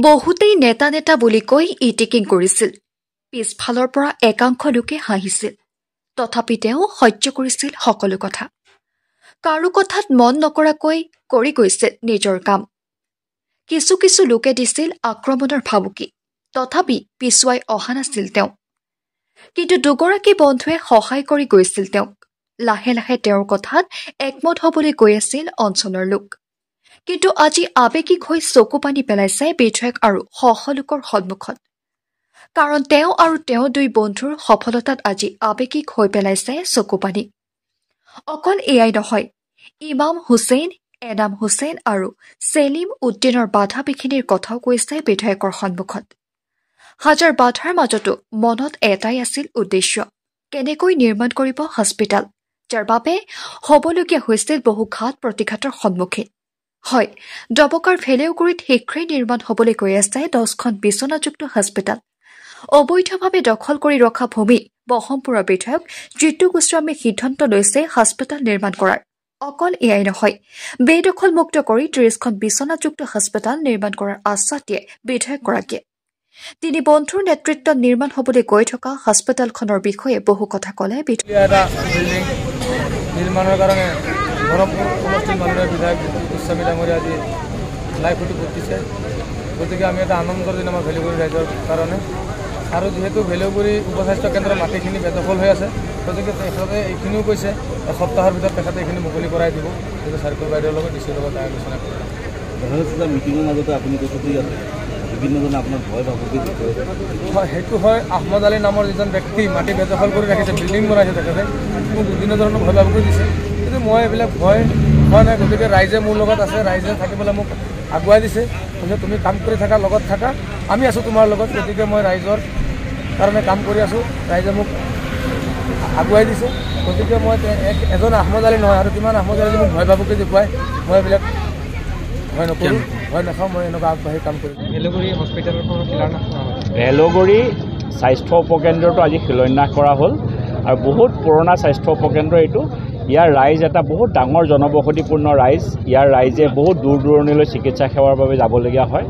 বহুতেই নেতা নেতা বুলি কৈ ইটিকিং কৰিছিল। পিছফালৰ পৰা একাংশ লোকে হাঁহিছিল। তথাপি তেওঁ সহ্য কৰিছিল সকলো কথা। কাৰো কথাত মন নকৰাকৈ কৰি গৈছিল নিজৰ কাম। কিছু কিছু লোকে দিছিল আক্ৰমণৰ ভাবুকি। তথাপি পিছুৱাই অহা নাছিল তেওঁ। কিন্তু দুগৰাকী বন্ধুৱে সহায় কৰি গৈছিল তেওঁক। লাহে লাহে তেওঁৰ কথাত একমত হ'বলৈ গৈ আছিল অঞ্চলৰ লোক। কিন্তু আজি আৱেগিক হৈ চকু পানী পেলাইছে বিধায়ক আৰু সহলোকৰ সন্মুখত। কাৰণ তেওঁ আৰু তেওঁ দুই বন্ধুৰ সফলতাত আজি আৱেগিক হৈ পেলাইছে চকু পানী। অকল এয়াই নহয়, ইমাম হুছেইন, এনাম হুছেইন আৰু ছেলিম উদ্দিনৰ বাধা বিঘিনিৰ কথাও কৈছে বিধায়কৰ সন্মুখত। হাজাৰ বাধাৰ মাজতো মনত এটাই আছিল উদ্দেশ্য, কেনেকৈ নিৰ্মাণ কৰিব হস্পিটেল, যাৰ বাবে হ'বলগীয়া হৈছিল বহু ঘাত প্ৰতিঘাতৰ সন্মুখীন। হয়, ডবকাৰ ভেলেউগুৰিত শীঘ্ৰেই নিৰ্মাণ হ'বলৈ গৈ আছে 10খন বিচনাযুক্ত হস্পিটেল। অবৈধভাৱে দখল কৰি ৰখা ভূমি বহমপুৰৰ বিধায়ক জিতু গোস্বামীয়ে সিদ্ধান্ত লৈছে হস্পিটেল নিৰ্মাণ কৰাৰ। অকল এয়াই নহয়, বেদখলমুক্ত কৰি 30খন বিচনাযুক্ত হস্পিটেল নিৰ্মাণ কৰাৰ আশ্বাস দিয়ে বিধায়কগৰাকীয়ে। তিনি বন্ধুৰ নেতৃত্বত নিৰ্মাণ হ'বলৈ গৈ থকা হস্পিটেলখনৰ বিষয়ে বহু কথা ক'লে নিৰ্মাণৰ কাৰণে বহমপুৰ সমষ্টিৰ মাননীয় বিধায়ক জিতু গোস্বামী ডাঙৰীয়া আজি লাইভ ফটো পঠিয়াইছে। গতিকে আমি এটা আনন্দৰ দিন আমাৰ ভেলুগুৰি ৰাইজৰ কাৰণে। আৰু যিহেতু ভেলুগুৰি উপস্বাস্থ্য কেন্দ্ৰৰ মাটিখিনি বেদখল হৈ আছে, গতিকে তেখেতে এইখিনিও কৈছে এসপ্তাহৰ ভিতৰত তেখেতে এইখিনি মুকলি কৰাই দিব। কিন্তু চাৰ্কল বাইদেউৰ লগত ডিচিৰ লগত আলোচনা কৰে। মিটিঙৰ মাজতে আপুনি কৈছে বিভিন্নজনে আপোনাক ভয় ভাবুকি হয়, সেইটো হয়। আহমদ আলী নামৰ যিজন ব্যক্তি মাটি বেদখল কৰি ৰাখিছে, বিল্ডিং বনাইছে, তেখেতে মোক বিভিন্ন ধৰণৰ ভয় ভাবুকি দিছে। কিন্তু মই এইবিলাক ভয় হোৱা নাই। গতিকে ৰাইজে মোৰ লগত আছে, ৰাইজে থাকিবলৈ মোক আগুৱাই দিছে। গতিকে তুমি কাম কৰি থাকা, লগত থাকা, আমি আছোঁ তোমাৰ লগত। গতিকে মই ৰাইজৰ কাৰণে কাম কৰি আছোঁ, ৰাইজে মোক আগুৱাই দিছে। গতিকে মই এজন আহমদ আলী নহয় আৰু কিমান আহমদ আলী মোক ভয় ভাবুকি দেখুৱাই মই এইবিলাক ভয় নকৰোঁ, ভয় নাখাওঁ। মই এনেকুৱা আগবাঢ়ি কাম কৰিম। ভেলুগুৰি হস্পিটেলৰ ভেলুগুৰি স্বাস্থ্য উপকেন্দ্ৰটো আজি শিলান্যাস কৰা হ'ল আৰু বহুত পুৰণা স্বাস্থ্য উপকেন্দ্ৰ এইটো। ইয়াৰ ৰাইজ এটা বহুত ডাঙৰ জনবসতিপূৰ্ণ ৰাইজ। ইয়াৰ ৰাইজে বহুত দূৰ দূৰণিলৈ চিকিৎসা সেৱাৰ বাবে যাবলগীয়া হয়।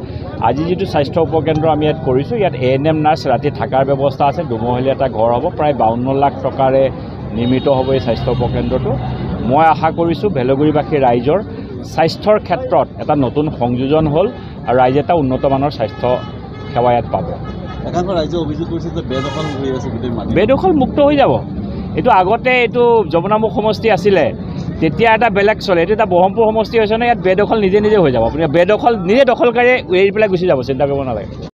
আজি যিটো স্বাস্থ্য উপকেন্দ্ৰ আমি ইয়াত কৰিছোঁ, ইয়াত ANM নাৰ্ছ ৰাতি থকাৰ ব্যৱস্থা আছে। দুমহলীয়া এটা ঘৰ হ'ব, প্ৰায় 52 লাখ টকাৰে নিৰ্মিত হ'ব এই স্বাস্থ্য উপকেন্দ্ৰটো। মই আশা কৰিছোঁ ভেলুগুৰিবাসী ৰাইজৰ স্বাস্থ্যৰ ক্ষেত্ৰত এটা নতুন সংযোজন হ'ল আৰু ৰাইজে এটা উন্নতমানৰ স্বাস্থ্য সেৱা ইয়াত পাব। একাংশ ৰাইজে অভিযোগ কৰিছে যে বেদখল হৈ আছে, গোটেই মাটি বেদখল মুক্ত হৈ যাব। এইটো আগতে এইটো যমুনামুখ সমষ্টি আছিলে, তেতিয়া এটা বেলেগ চলে। এইটো এটা বহমপুৰ সমষ্টি হৈছে ন, ইয়াত বেদখল নিজে নিজে হৈ যাব। আপুনি বেদখল নিজে দখলকাৰীয়ে এৰি পেলাই গুচি যাব, চিন্তা কৰিব নালাগে।